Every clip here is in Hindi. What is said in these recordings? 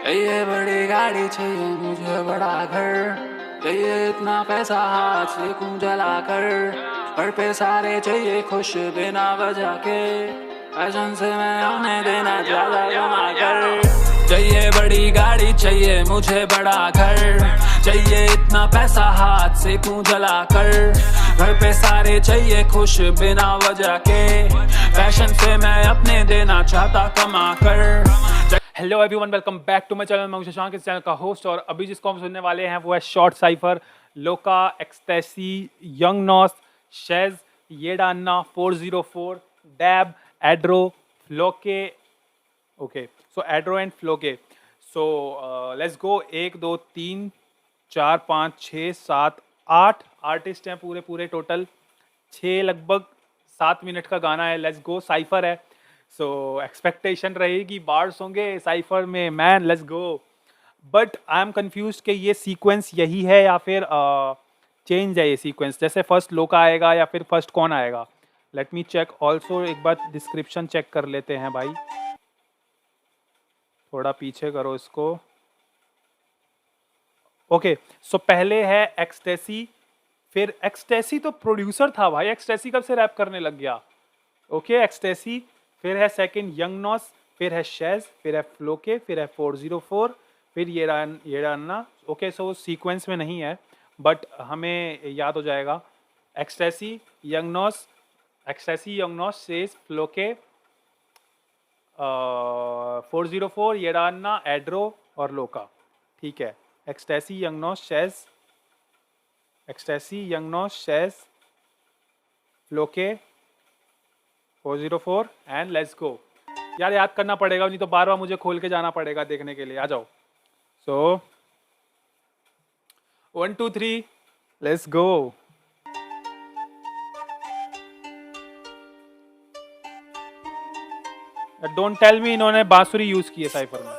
चाहिए बड़ी गाड़ी, चाहिए मुझे बड़ा घर, चाहिए इतना पैसा हाथ से क्यों जला कर। घर पे सारे चाहिए खुश बिना वजह के, फैशन से मैं उन्हें देना ज्यादा कमा कर। चाहिए बड़ी गाड़ी, चाहिए मुझे बड़ा घर, चाहिए इतना पैसा हाथ से क्यों जला कर। घर पे सारे चाहिए खुश बिना वजह के, फैशन से मैं अपने देना चाहता कमा कर। Hello everyone, welcome back to my channel. मैं शशांक, इस चैनल का होस्ट। और अभी जिसको हम सुनने वाले हैं वो है short cypher, Loka, Ecstasy, Young Noss, Shez, Yedanna, 404, Dab, Adro, Floke. Okay, so Adro and Floke. So let's go. 1 2 3 4 5 6 7 8 artist हैं पूरे टोटल। 6 लगभग 7 मिनट का गाना है। Let's go. साइफर है, सो एक्सपेक्टेशन रहेगी बार्स होंगे साइफर में। Man let's go. But I am confuse कि ये सीक्वेंस यही है या फिर चेंज है ये सीक्वेंस। जैसे फर्स्ट लोका आएगा या फिर फर्स्ट कौन आएगा। Let me check also. एक बार डिस्क्रिप्शन चेक कर लेते हैं भाई, थोड़ा पीछे करो इसको। ओके, सो पहले है एक्सटेसी, फिर एक्सटेसी तो प्रोड्यूसर था भाई। एक्सटेसी कब से रैप करने लग गया। ओके, एक्सटेसी, फिर है सेकंड यंग नॉस, फिर है शेज, फिर है फ्लोके, फिर है 404, फिर येडान्ना। ओके, सो सीक्वेंस में नहीं है बट हमें याद हो जाएगा। Ecstasy, Young Noss, Ecstasy, Young Noss, Shez, Floke, 404, Yedanna, Adro और लोका। ठीक है, Ecstasy, Young Noss, Shez, Ecstasy, Young Noss, Shez, Floke, 404 and let's go. यार याद करना पड़ेगा, नहीं तो बार बार मुझे खोल के जाना पड़ेगा देखने के लिए। आ जाओ। So 1 2 3 let's go. Don't tell me इन्होंने बांसुरी यूज की है साइफर में।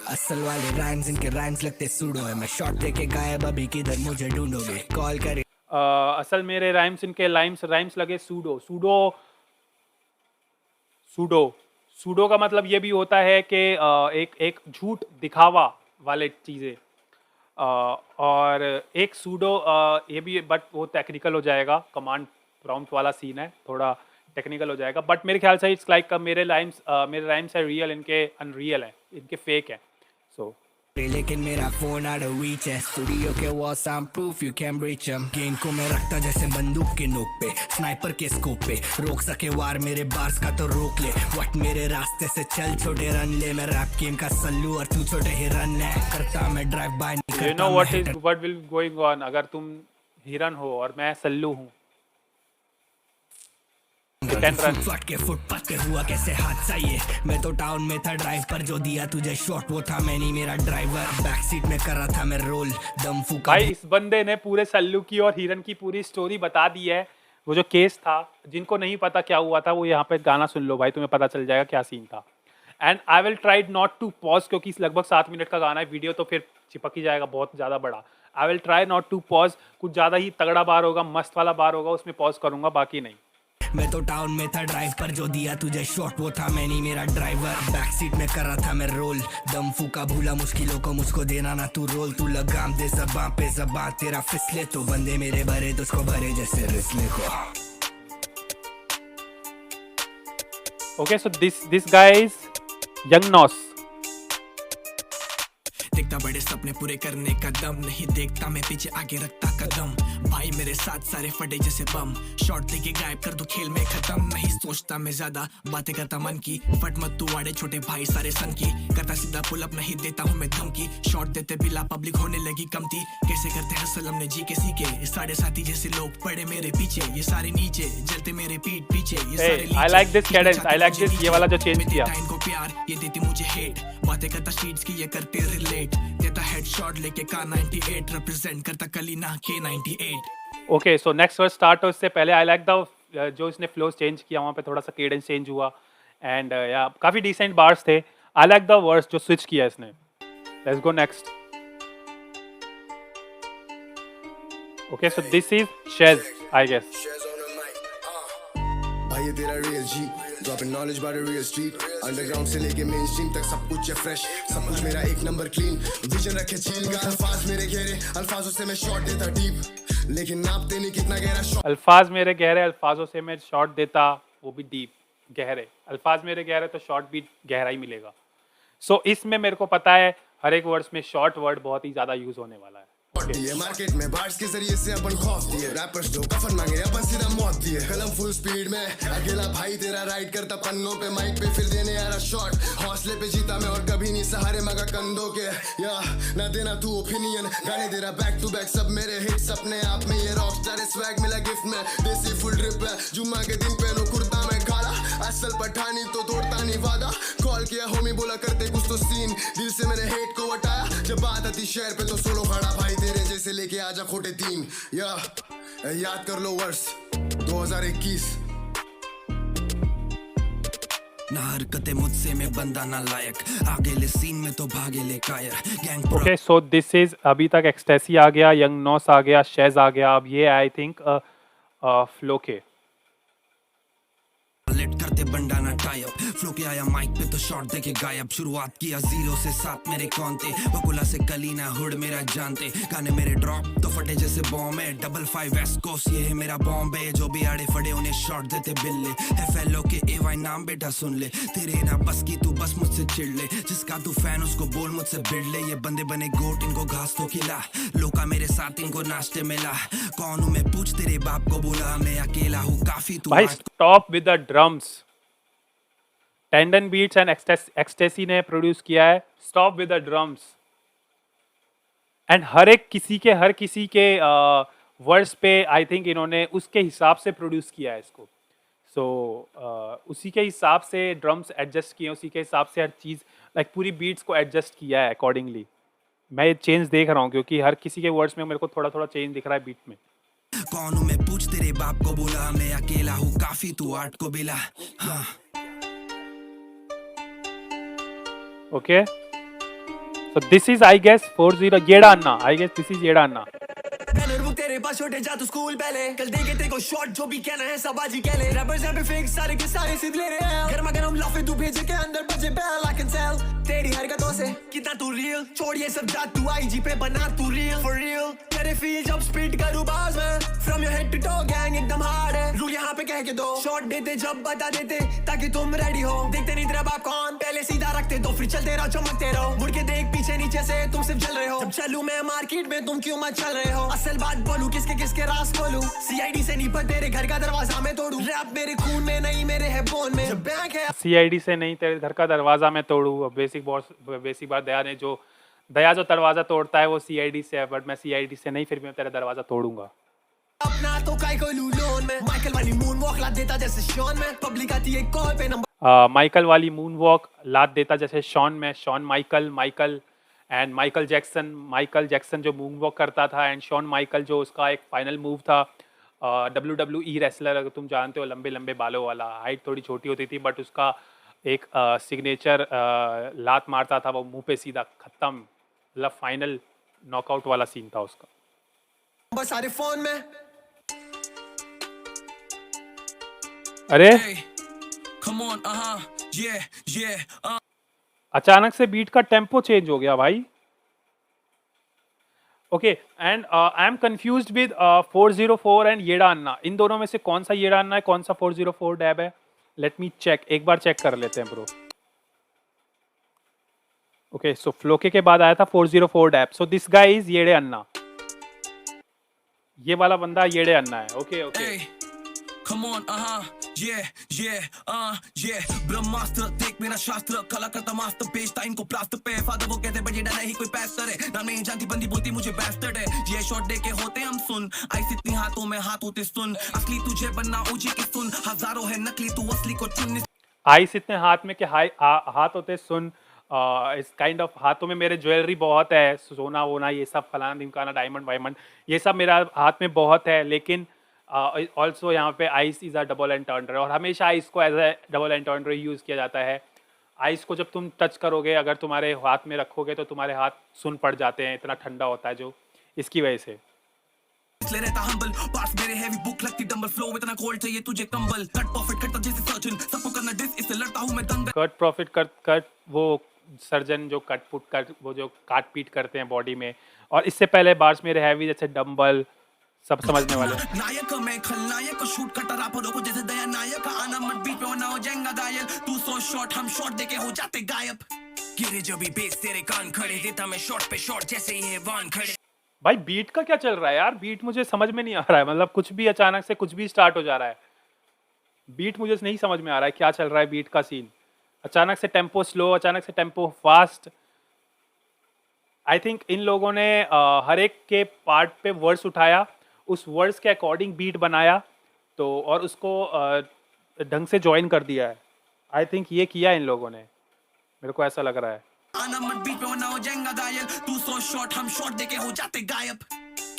असल वाले राइम्स, इनके राइम्स लगते सूडो है। मैं शॉट लेके गायब, अभी किधर मुझे ढूंढोगे, कॉल करे। असल मेरे राइम्स, इनके राइम्स लगे सूडो। सूडो का मतलब ये भी होता है कि एक झूठ दिखावा वाले चीज़ें। और एक सूडो ये भी, बट वो टेक्निकल हो जाएगा। कमांड प्रॉम्प्ट वाला सीन है, थोड़ा टेक्निकल हो जाएगा। बट मेरे ख्याल से इट्स लाइक मेरे राइम्स है रियल, इनके अनरियल है, इनके फेक है। सो लेकिन मेरा फोन आउट ऑफ रीच है। स्टूडियो के walls I am proof you can breach हम। गेम को मैं रखता जैसे बंदूक के नोक पे, स्नाइपर के स्कोप पे। रोक सके वार मेरे बार्स का तो रोक ले। व्हाट मेरे रास्ते से चल छोटे, रन ले। मैं रैप गेम का सल्लू और तू छोटे हिरन है। करता मैं drive bye, you know what will going on. अगर तुम हिरन हो और मैं सल्लू हूँ, फट के फुटपाथ पे हुआ कैसे हादसा ये। मैं तो टाउन में था, ड्राइव पर जो दिया तुझे शॉट वो था मैं नहीं मेरा ड्राइवर। बैक सीट में कर रहा था मैं रोल, दम फूका। भाई इस बंदे ने पूरे सल्लू की और हिरन की पूरी स्टोरी बता दी है। वो जो केस था, जिनको नहीं पता क्या हुआ था, वो यहाँ पे गाना सुन लो भाई, तुम्हें पता चल जाएगा क्या सीन था। And I will try not to pause, क्योंकि लगभग 7 मिनट का गाना है। वीडियो तो फिर चिपक ही जाएगा बहुत ज़्यादा बड़ा। I will try not to pause. कुछ ज़्यादा ही तगड़ा बार होगा, मस्त वाला बार होगा, उसमें पॉज करूंगा, बाकी नहीं। मैं तो टाउन में था, ड्राइव पर जो दिया तुझे शॉट वो था मैं नहीं मेरा ड्राइवर। बैक सीट में कर रहा था मैं रोल, दम फूका भूला मुश्किलों को मुझको देना ना तू रोल। तू लगाम दे ज़बां पे ज़बां तेरा फिसले, तो बंदे मेरे भरे तो उसको भरे जैसे रिसले को। Okay, so this guy is Young Noss. देखता बड़े सपने पूरे करने का दम नहीं, देखता मैं पीछे आगे रखता कदम। भाई मेरे साथ सारे फटे जैसे बम, शॉट लेके गायब कर दो खेल में खत्म। नहीं सोचता मैं ज्यादा, बातें करता मन की। फट मत तू वाड़े छोटे भाई सारे सन की। करता सीधा पुल अप, नहीं देता हूँ मैं धमकी। शॉट देते बिला पब्लिक होने लगी कमती। कैसे करते हसल हमने जी के सीखे। साढ़े साथी जैसे लोग पड़े मेरे पीछे, ये सारे नीचे जलते मेरे पीठ पीछे। ये सारे I like this Cadence, I like this, ये वाला जो चेंज किया। इनको प्यार ये देती मुझे हेट, बातें करता स्ट्रीट्स की ये करते रिलेट। देता हेडशॉट लेके का 98, रिप्रेजेंट करता कलीना K98। Okay, so next verse start हो इससे पहले आई लाइक द जो इसने फ्लोज चेंज किया, वहाँ पे थोड़ा सा केडेंस चेंज हुआ। एंड या काफ़ी डिसेंट बार्स थे। आई लाइक द वर्स जो स्विच किया इसने। Let's go next. Okay, so this is Shez I guess. भाई ये तेरा real G, dropping knowledge by the real street underground से लेके मेन स्ट्रीम तक सब कुछ है फ्रेश सब कुछ मेरा एक नंबर क्लीन विजन रखे चील का अल्फाज मेरे गहरे अल्फाजों से मैं शॉट देता डीप लेकिन नापते नहीं कितना गहरा शॉट अल्फाज मेरे गहरे, अल्फाजों से मैं शॉट देता वो भी डीप, गहरे। अल्फाज मेरे गहरे तो शॉट भी गहरा ही मिलेगा। सो इसमें मेरे को पता है हर एक वर्ड्स में शॉर्ट वर्ड बहुत ही ज्यादा यूज होने वाला है। दिए मार्केट में बार्स के जरिए से अपन खौफ दिए रैपर्स जो कफन मांगे अपन सीधा मौत दिए कलम फुल स्पीड में अकेला भाई तेरा राइड करता पन्नों पे माइक पे फिर देने आ रहा शॉट हौसले पे जीता मैं और कभी नहीं सहारे मगा कंधों के या ना देना तू ओपिनियन गाने दे रहा बैक टू बैक सब मेरे हिट्स अपने आप में ये रॉक स्टार स्वैग मिला गिफ्ट में देसी फुल ड्रिप है जुम्मा के दिन पहनो कुर्ता में काला असल पठानी तो तोड़ता नहीं वादा कॉल किया होमी बोला करते कुछ तो सीन दिल से मैंने हेट को हटाया जब बात आती शहर पे तो सोलो खड़ा भाई तेरे जैसे लेके आजा खोटे तीन या याद कर लो वर्ष 2021 ना हरकतें मुझसे मैं बंदा ना लायक आगे ले सीन में तो भागे ले कायर gang okay, so this is अभी तक एक्सटेसी आ गया, यंग नॉस आ गया, शेज आ गया, अब ये आई थिंक फ्लोके। लेट करते बंडाना टाई अप फ्लो के आया माइक पे तो शॉट देके गायब शुरुआत किया 0 से 7 मेरे कौन थे बकुला से कलीना हुड मेरा जानते गाने मेरे ड्रॉप तो फटे जैसे बॉम्ब है 55 वेस्ट कोस्ट ये है मेरा बॉम्बे जो भी आड़े फड़े उन्हें शॉट देते बिल्ले एफएलओ के एवाई नाम बेटा सुन ले तेरे ना बस की तू बस मुझसे चिढ़ ले जिसका तू फैन उसको बोल मुझसे भिड़ ले ये बंदे बने गोट इनको घास तो खिला लोका मेरे साथ इनको नाश्ते मिला कौन हूँ मैं पूछ तेरे बाप को बोला मैं अकेला हूँ काफी तू भाई stop with the drums. Tendon beats and Ecstasy ने प्रोड्यूस किया है stop with the drums and हर किसी के वर्ड्स पे आई थिंक इन्होंने उसके हिसाब से प्रोड्यूस किया है इसको। सो उसी के हिसाब से ड्रम्स एडजस्ट किए, उसी के हिसाब से हर चीज़ लाइक पूरी बीट्स को एडजस्ट किया है अकॉर्डिंगली। मैं ये चेंज देख रहा हूँ क्योंकि हर किसी के वर्ड्स में मेरे को थोड़ा थोड़ा चेंज दिख रहा है बीट में। कौन हूँ मैं पूछ तेरे बाप को बोला मैं अकेला हूँ काफी तू आर्ट को बिला हाँ Okay, so this is I guess 40 Yeda Anna, I guess this is Yeda Anna. Banner book तेरे पास छोटे जा तू स्कूल पहले कल देंगे तेरे को शॉट जो भी कहना है सब आज ही कह ले रैपर्स यहाँ पे फेक सारे के सारे सिद्ध ले रहे हैं गर्मा गर्म लाफे तू भेजे के अंदर बजे बैल आई कैन टेल तेरी हरकतों से कितना तू रियल छोड़ ये सब जात तू आईजी पे बना तू रियल फॉर रियल तेरे फील जब स्पीड करूँ बाज में from your head to toe gang एकदम हार्ड है रूल यहाँ पे कह के दो शॉट देते जब बता देते ताकि तुम रेडी हो देखते नहीं तेरा बाप कौन पहले सीधा रखते दो फिर चलते रहो चमकते रहो मुड़ के देख पीछे नीचे से तुम सिर्फ चल रहे हो जब चलूं मैं मार्केट में तुम क्यों मत चल रहे हो असल बात बोलूं किसके राज खोलूं सीआईडी से नहीं पर तेरे घर का दरवाजा मैं तोड़ूं रैप मेरे खून में नहीं मेरे है बोन में जब बैंक है सीआईडी से नहीं तेरे घर का दरवाजा मैं तोड़ूं। बेसिक बात दया जो दरवाजा तोड़ता है वो सीआईडी से है, बट मैं सीआईडी से नहीं, फिर मैं तेरा दरवाजा तोड़ूंगा। अपना तो काय को लू लोन में माइकल वाली मून वॉक ला देता जैसे शॉन में पब्लिक आती है कॉल पे नंबर माइकल वाली मून वॉक लाद देता जैसे शॉन में, Shawn Michael and Michael Jackson जो मून वॉक करता था एंड शॉन माइकल जो उसका एक फाइनल मूव था। WWE रेसलर अगर तुम जानते हो, लंबे लंबे बालों वाला, हाइट थोड़ी छोटी होती थी बट उसका एक सिग्नेचर लात मारता था वो मुंह पे सीधा खत्म, मतलब फाइनल नॉकआउट वाला सीन था उसका। सारे फोन में अरे come on yeah अचानक से बीट का टेम्पो चेंज हो गया भाई। Okay and I am confused with 404 and Yeda Anna. इन दोनों में से कौन सा येड़ा अन्ना है, कौन सा 404 डैब है? लेट मी चेक, एक बार चेक कर लेते हैं ब्रो। ओके सो फ्लोके के बाद आया था 404 dab, so this guy is Yeda Anna, ये वाला बंदा येड़े अन्ना है। ओके ओके come on ब्रह्मास्त्र देख मेरा शास्त्र कला करता मास्टर बेचता इनको प्लास्टर पे फादर वो कहते बट ये नहीं कोई पैस्टर है ना नहीं जानती बंदी बोलती मुझे बैस्टर्ड है ये शॉट दे के होते हम सुन आइस इतनी हाथों में हाथ होते सुन असली तुझे बनना ओजी के सुन हजारों है नकली तू असली को चुन आइस इतने हाथ में के हाथ होते सुन। इस काइंड ऑफ हाथों में मेरे ज्वेलरी बहुत है, सोना वोना ये सब फलाना ढिमकाना डायमंड वायमंड ये सब मेरा हाथ में बहुत है, लेकिन ऑल्सो यहाँ पे आइस इज़ अ डबल एंटर्नर और हमेशा आइस को एज ए डबल एंटर्नर यूज़ किया जाता है। आइस को जब तुम टच करोगे, अगर तुम्हारे हाथ में रखोगे तो तुम्हारे हाथ सुन पड़ जाते हैं, इतना ठंडा होता है जो, इसकी वजह से इसलिए रहता हम्बल पास मेरे हैवी बुक लगती डंबल फ्लो इतना कोल्ड चाहिए तुझे कंबल कट प्रॉफिट करता जैसे सर्जन सबको करना डिस इससे लड़ता हूं मैं दंगल कट प्रॉफिट कट वो सर्जन जो कट पुट कट वो जो काट पीट करते हैं बॉडी में, और इससे पहले बार्स मेरे हैवी जैसे डंबल, सब समझने वाले। नायक मैं खलनायक शूट कटा रापरों को जैसे दया नायक आना मत बीट पे वरना हो जाएगा घायल तू सो शॉट हम शॉट देके हो जाते गायब गिरे जो भी बेस तेरे कान खड़े देता मैं शॉट पे शॉट जैसे ये वान खड़े। भाई बीट का क्या चल रहा है यार, बीट मुझे समझ में नहीं आ रहा है, मतलब कुछ भी अचानक से कुछ भी स्टार्ट हो जा रहा है। बीट मुझे नहीं समझ में आ रहा है क्या चल रहा है, बीट का सीन अचानक से टेम्पो स्लो, अचानक से tempo fast. I think in लोगों ने हर एक के पार्ट पे वर्ड्स उठाया, उस वर्ड्स के अकॉर्डिंग बीट बनाया तो और उसको ढंग से ज्वाइन कर दिया है। आई थिंक ये किया इन लोगों ने, मेरे को ऐसा लग रहा है। आना मत बीट पे वरना हो जाएगा घायल तू सो शॉट हम शॉट देके हो जाते गायब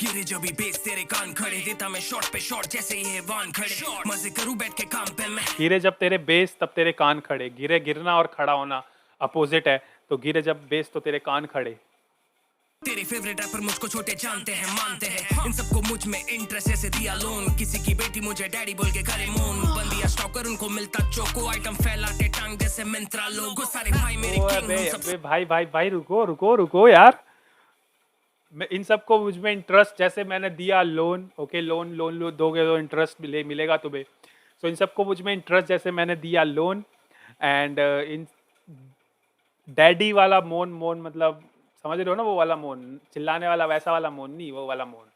गिरे जो भी बेस तेरे कान खड़े देता मैं शॉट पे शॉट जैसे ये वान खड़े मजे करूं बैठ के काम पे मैं गिरे जब तेरे बेस तब तेरे कान खड़े, गिरे गिरना और खड़ा होना अपोजिट है, तो गिरे जब बेस तो तेरे कान खड़े। तेरे फेवरेट रैपर मुझको छोटे जानते हैं मानते हैं इन सबको मुझ में इंटरेस्ट ऐसे दिया लोन किसी की बेटी मुझे डैडी बोल के करे मोन बंदिया स्टॉकर उनको मिलता चोको आइटम फैलाते टांग जैसे मिंत्रा लोगो सारे भाई मेरे किंग हम सब अबे भाई रुको यार, मैं इन सबको मुझ में इंटरेस्ट जैसे मैंने दिया लोन, ओके लोन दोगे तो इंटरेस्ट मिलेगा तुम्हें, सो इन सबको मुझ में इंटरेस्ट जैसे मैंने दिया लोन। एंड इन डैडी वाला मोन मतलब समझ रहे हो ना, वो वाला मोन चिल्लाने वाला, वैसा वाला मोन नहीं, वो वाला मोन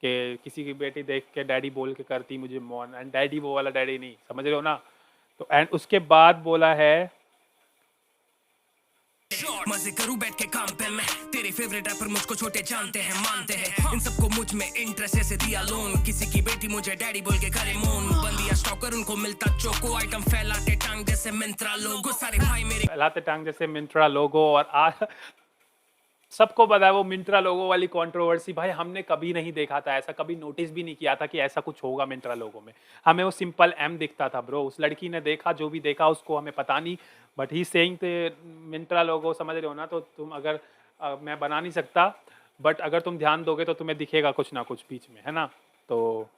कि किसी की बेटी देख के डैडी बोल के करती मुझे मोन, एंड डैडी वो वाला डैडी नहीं, समझ रहे हो ना। तो एंड उसके बाद बोला है मजे करूं बैठ के काम पे मैं तेरे फेवरेट रैपर मुझको छोटे जानते हैं मानते हैं इन सबको मुझ में इंटरेस्ट ऐसे दिया लोन किसी की बेटी मुझे डैडी बोल के करे मोन बंदिया स्टॉकर उनको मिलता चोको आइटम फैलाते टांग जैसे मिंत्रा लोगो सारे भाई मेरे फैलाते टांग जैसे मिंत्रा लोगो। और आज सबको पता है वो मिंत्रा लोगो वाली कंट्रोवर्सी, भाई हमने कभी नहीं देखा था ऐसा, कभी नोटिस भी नहीं किया था कि ऐसा कुछ होगा मिंत्रा लोगो में। हमें वो सिंपल एम दिखता था ब्रो, उस लड़की ने देखा जो भी देखा उसको हमें पता नहीं, बट ही सेइंग थे मिंत्रा लोगो, समझ रहे हो ना। तो तुम अगर मैं बना नहीं सकता, बट अगर तुम ध्यान दोगे तो तुम्हें दिखेगा कुछ ना कुछ बीच में, है ना। तो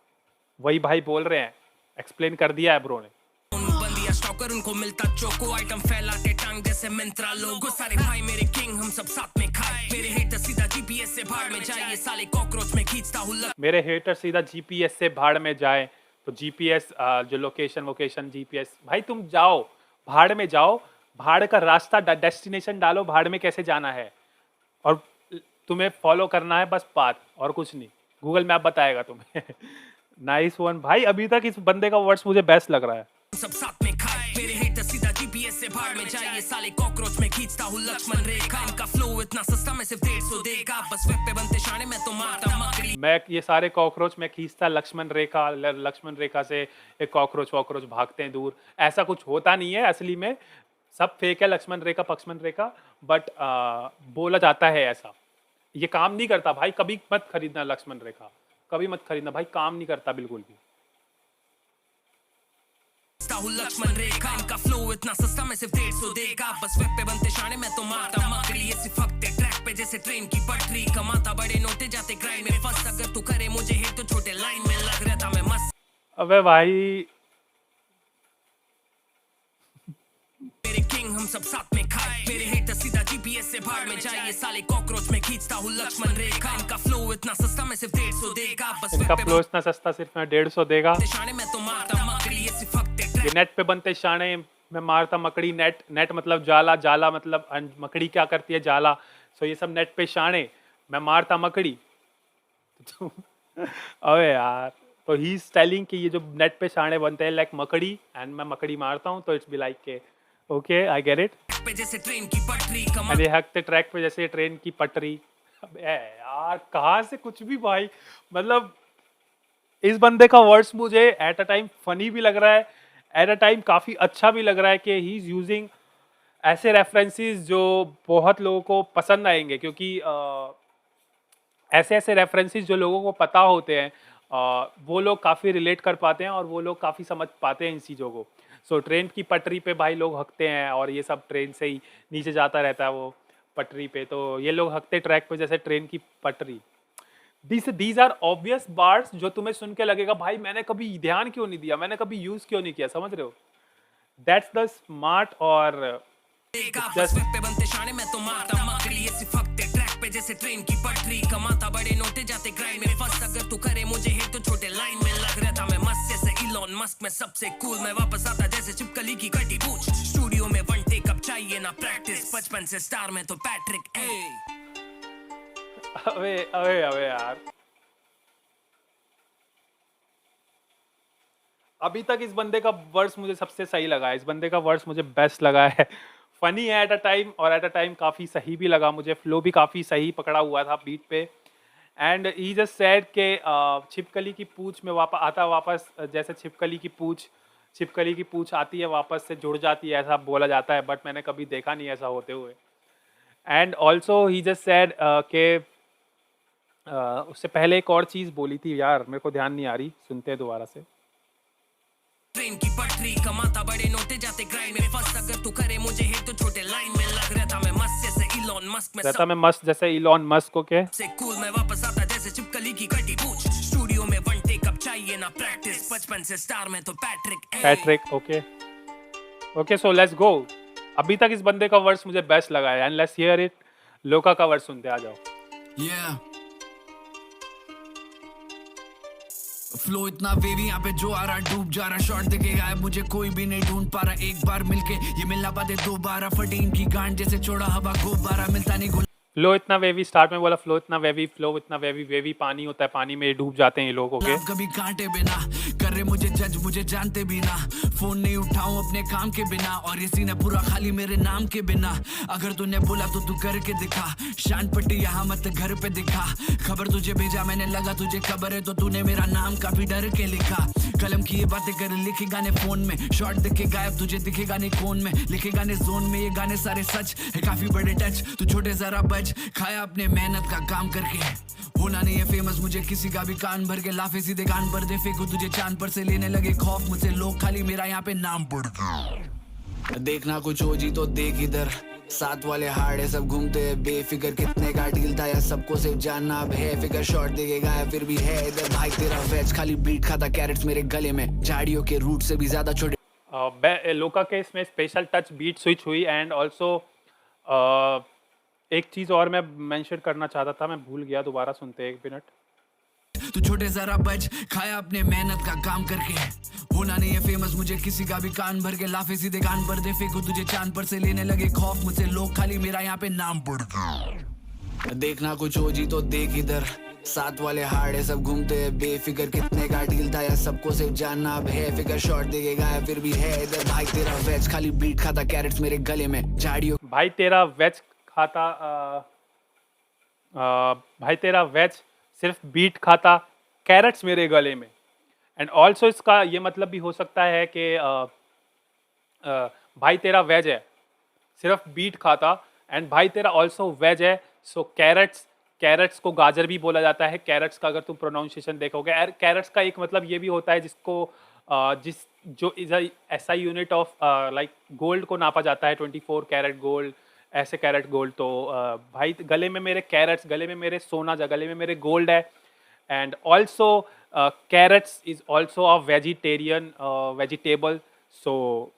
वही भाई बोल रहे हैं, एक्सप्लेन कर दिया है ब्रो ने। बंदिया स्टॉकर उनको मिलता चोको आइटम फैलाते टांग जैसे मिंत्रा लोगो सारे भाई मेरे किंग हम सब साथ में खाए मेरे हेटर सीधा जीपीएस से भाड़ में जाए ये साले कॉकरोच में खींचता हूं मेरे हेटर सीधा जीपीएस से भाड़ में जाए, तो जीपीएस जो लोकेशन जीपीएस, भाई तुम जाओ भाड़ में जाओ, भाड़ का रास्ता डेस्टिनेशन डालो, भाड़ में कैसे जाना है, और तुम्हें फॉलो करना है बस पाथ, और कुछ नहीं, गूगल मैप बताएगा तुम्हें। नाइस वन भाई, अभी तक इस बंदे का वर्ड्स मुझे बेस्ट लग रहा है। सब साथ में खाए मेरे हेटर सीधा जीपीएस से भाड़ में जाए ये साले कॉकरोच में खींचता हूँ लक्ष्मण रेखा इनका फ्लो इतना सस्ता मैं सिर्फ 150 देगा बस वेब पे बनते शाने में तो मारता मकड़ी मैं ये सारे कॉकरोच में खींचता लक्ष्मण रेखा से एक कॉकरोच भागते हैं दूर, ऐसा कुछ होता नहीं है असली में, सब फेक है लक्ष्मण रेखा, बट बोला जाता है ऐसा, ये काम नहीं करता भाई, कभी मत खरीदना लक्ष्मण रेखा, कभी मत खरीदना भाई, काम नहीं करता बिल्कुल भी। लक्ष्मण रेखा इनका फ्लो इतना सस्ता मैं सिर्फ 150 देगा बस वेब पे बनते शाने में तो मारता मकड़ी ये सिर्फ हफ्ते ट्रैक पे जैसे ट्रेन की पटरी कमाता बड़े नोटे जाते ग्राइंड में फंस अगर तू करे मुझे हिट तो छोटे लाइन में लग रहा था मैं मस्त। अबे भाई मेरे किंग हम सब साथ में खाए मेरे हेटर सीधा जीपीएस से भाड़ में जाए ये साले कॉकरोच में खींचता हूँ लक्ष्मण रेखा इनका फ्लो इतना सस्ता मैं सिर्फ 150 देगा बस इनका फ्लो इतना सस्ता सिर्फ मैं 150 देगा, शाने में तो मारता मकड़ी ये सिर्फ हफ्ते ये नेट पे बनते शाने में मारता मकड़ी, नेट मतलब जाला मतलब मकड़ी क्या करती है जाला, सो ये सब नेट पे शाने मैं मारता मकड़ी। अबे यार, तो ही इज टेलिंग कि ये जो नेट पे शाने बनते हैं लाइक मकड़ी, एंड मैं मकड़ी मारता हूँ, तो इट्स बी लाइक के ओके आई गेट इट, पे जैसे ट्रेन की पटरी अरे हकते ट्रैक पे जैसे ट्रेन की पटरी। अबे यार कहाँ से कुछ भी भाई, मतलब इस बंदे का वर्ड्स मुझे एट अ टाइम फनी भी लग रहा है, एट अ टाइम काफ़ी अच्छा भी लग रहा है कि ही इज़ यूजिंग ऐसे रेफरेंसेस जो बहुत लोगों को पसंद आएंगे, क्योंकि ऐसे रेफरेंसेस जो लोगों को पता होते हैं वो लोग काफ़ी रिलेट कर पाते हैं और वो लोग काफ़ी समझ पाते हैं इन चीज़ों को। सो ट्रेन की पटरी पे भाई लोग हकते हैं, और ये सब ट्रेन से ही नीचे जाता रहता है वो पटरी पे, तो ये लोग हकते ट्रैक पे जैसे ट्रेन की पटरी। दीज आर ऑब्वियस बार्स जो तुम्हें सुन के लगेगा भाई मैंने कभी ध्यान क्यों नहीं दिया, मैंने कभी यूज क्यों नहीं किया, समझ रहे हो? दैट्स द स्मार्ट और आपस में पे बनते शाने में तो मारता मकड़ी ऐसी फकते ट्रैक पे जैसे ट्रेन की पटरी कमाता बड़े नोटे जाते ग्राइंड में फंस अगर तू करे मुझे हिट तो छोटे लाइन में लग रहता मैं मस्त जैसे इलॉन मस्क में सबसे कूल मैं वापस आता जैसे चिपकली की कटी पूछ स्टूडियो में वन टेक अब चाहिए ना प्रैक्टिस बचपन से स्टार में तो पैट्रिक ए अबे अबे अबे यार, अभी तक इस बंदे का वर्स मुझे सबसे सही लगा है, इस बंदे का वर्स मुझे बेस्ट लगा है। फनी है एट अ टाइम और एट अ टाइम काफ़ी सही भी लगा मुझे, फ्लो भी काफ़ी सही पकड़ा हुआ था बीट पे। एंड ही जस्ट सेड के छिपकली की पूंछ में वापस जैसे छिपकली की पूंछ आती है वापस से जुड़ जाती है, ऐसा बोला जाता है, बट मैंने कभी देखा नहीं ऐसा होते हुए। And also he just said के उससे पहले एक और चीज़ बोली थी यार, मेरे को ध्यान नहीं आ रही, सुनते हैं दोबारा से। ट्रेन की पटरी कमाता बड़े नोटे जाते ग्राइंड में फंस अगर तू करे मुझे हिट तो छोटे लाइन में लग रहता मैं मस्त जैसे इलॉन मस्क ओके से कूल मैं वापस आता जैसे चिपकली की कटी पूछ स्टूडियो में वन टेक अब चाहिए ना प्रैक्टिस बचपन से स्टार में तो पैट्रिक ओके सो लेट्स गो। अभी तक इस बंदे का वर्स मुझे बेस्ट लगा है एंड लेट्स हियर इट। लोका का वर्स सुनते आ जाओ। Yeah. फ्लो इतना वेवी यहाँ पे जो आ रहा डूब जा रहा शॉट देके गायब मुझे कोई भी नहीं ढूंढ पा रहा एक बार मिलके ये मिलना पाते दोबारा फटी इनकी गांड जैसे छोड़ा हवा गुब्बारा मिलता नहीं फ्लो इतना वेवी, स्टार्ट में बोला फ्लो इतना वेवी, वेवी पानी होता है, पानी में डूब जाते हैं ये लोग। ओके कभी कांटे बिना कर रहे मुझे जज मुझे जानते भी ना फोन नहीं उठाऊं अपने काम के बिना और ये सीना पूरा खाली मेरे नाम के बिना अगर तूने बोला तो तू करके दिखा शान पट्टी यहाँ मत घर पे दिखा खबर तुझे भेजा मैंने लगा तुझे खबर है तो तूने मेरा नाम काफी डर के लिखा कलम की ये बातें कर लिखे गाने फोन में शॉर्ट दिख के गायब तुझे दिखे गाने कौन में लिखे गाने जोन में ये गाने सारे सच है काफी बड़े टच तू छोटे जरा बच खाया अपने मेहनत का काम करके होना नहीं है फेमस मुझे किसी का भी कान भर के लाफे सीधे कान पर दे फेंकू तुझे चांद पर से लेने लगे खौफ मुझसे लोग खाली मेरा यहाँ पे नाम पढ़ के देखना कुछ हो जी तो देख इधर साथ वाले हार्ड है सब घूमते हैं बेफिक्र कितने का डील था या सबको सिर्फ जानना अब है फिगर शॉट देखेगा है फिर भी है इधर भाई तेरा वेज खाली बीट खाता कैरेट्स मेरे गले में झाड़ियों के रूट से भी ज्यादा छोटे लोका के इसमें स्पेशल टच बीट स्विच हुई एंड ऑल्सो एक चीज़ और मैं मेंशन करना चाहता था, मैं भूल गया, दोबारा सुनते हैं, एक मिनट। तू छोटे जरा बच खाया अपने मेहनत का काम करके होना नहीं है फेमस मुझे किसी का भी कान भर के लाफे सीधे कान पर दे फेंकू तुझे चांद पर से लेने लगे खौफ मुझसे लोग खाली मेरा यहाँ पे नाम पढ़ के देखना कुछ हो जी तो देख इधर साथ वाले हार्ड है सब घूमते हैं बेफिक्र कितने का डील था या सबको सिर्फ जानना अब है फिगर शॉट देखेगा है फिर भी है इधर भाई तेरा वेज खाली बीट खाता कैरेट्स मेरे गले में झाड़ियों भाई तेरा वेज खाता भाई तेरा वेज सिर्फ बीट खाता कैरेट्स मेरे गले में। एंड ऑल्सो इसका ये मतलब भी हो सकता है कि भाई तेरा वेज है सिर्फ बीट खाता एंड भाई तेरा ऑल्सो वेज है सो कैरेट्स को गाजर भी बोला जाता है। कैरेट्स का अगर तुम प्रोनाउंसिएशन देखोगे, कैरेट्स का एक मतलब ये भी होता है जिसको जो इज ऐसा यूनिट ऑफ लाइक गोल्ड को नापा जाता है, 24 कैरेट गोल्ड, ऐसे कैरेट गोल्ड। तो भाई गले में मेरे कैरेट्स, गले में मेरे सोना, गले में मेरे गोल्ड है। And also carrots is also a vegetarian vegetable, so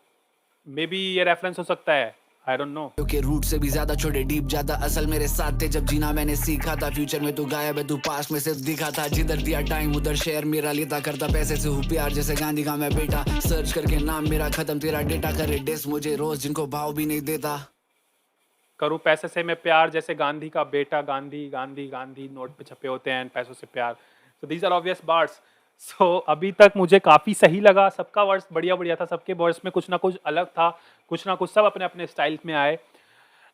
may be ये रेफरेंस हो सकता है, आई डोंट नो। के रूट से भी ज्यादा छोटे डीप ज्यादा असल मेरे साथ थे जब जीना मैंने सीखा था फ्यूचर में तू गायब है तू पास में सिर्फ दिखा था जिधर दिया टाइम उधर शेयर मेरा लेता करता पैसे से हूँ प्यार जैसे गांधी का मैं बेटा सर्च करके नाम मेरा खत्म तेरा डेटा करे डिस मुझे रोज जिनको भाव भी नहीं देता करूँ पैसे से मैं प्यार जैसे गांधी का बेटा, गांधी गांधी गांधी नोट पे छपे होते हैं पैसों से प्यार। So these are obvious bars. सो अभी तक मुझे काफ़ी सही लगा, सबका वर्स बढ़िया बढ़िया था, सबके वर्स में कुछ ना कुछ अलग था, कुछ ना कुछ सब अपने अपने स्टाइल में आए।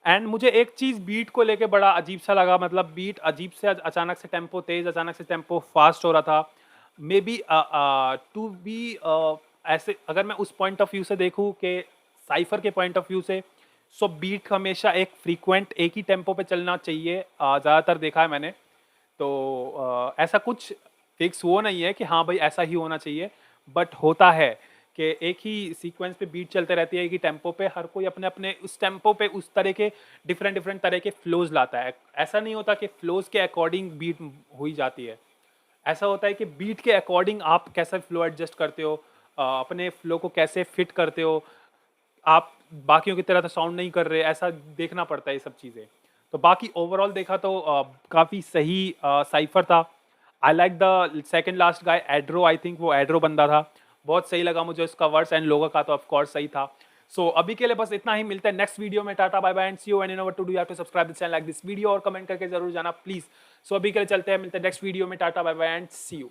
एंड मुझे एक चीज़ बीट को लेके बड़ा अजीब सा लगा, मतलब बीट अजीब से अचानक से टेम्पो तेज़, अचानक से टेम्पो फास्ट हो रहा था। मे बी टू बी ऐसे अगर मैं उस पॉइंट ऑफ व्यू से देखूँ कि साइफर के पॉइंट ऑफ व्यू से, सो बीट हमेशा एक फ्रीक्वेंट एक ही टेम्पो पे चलना चाहिए, ज़्यादातर देखा है मैंने। तो ऐसा कुछ फिक्स वो नहीं है कि हाँ भाई ऐसा ही होना चाहिए, बट होता है कि एक ही सीक्वेंस पे बीट चलते रहती है, एक ही टेम्पो पे, हर कोई अपने अपने उस टेम्पो पे उस तरह के डिफरेंट तरह के फ्लोज लाता है। ऐसा नहीं होता कि फ्लोज के अकॉर्डिंग बीट हुई जाती है, ऐसा होता है कि बीट के अकॉर्डिंग आप कैसा फ्लो एडजस्ट करते हो, अपने फ्लो को कैसे फिट करते हो, आप बाकियों की तरह तो साउंड नहीं कर रहे, ऐसा देखना पड़ता है ये सब चीज़ें। तो बाकी ओवरऑल देखा तो काफ़ी सही साइफर था। I like the second last guy Adro, I think वो एड्रो बंदा था, बहुत सही लगा मुझे उसका वर्ड्स, एंड लोगों का तो ऑफ कोर्स सही था। सो अभी के लिए बस इतना ही, मिलते हैं नेक्स्ट वीडियो में। टाटा bye bye and see you, and you know what to do, you have to subscribe this channel, like this video और कमेंट करके जरूर जाना प्लीज। सो अभी के लिए चलते हैं, मिलते हैं नेक्स्ट वीडियो में। टाटा bye bye and see you.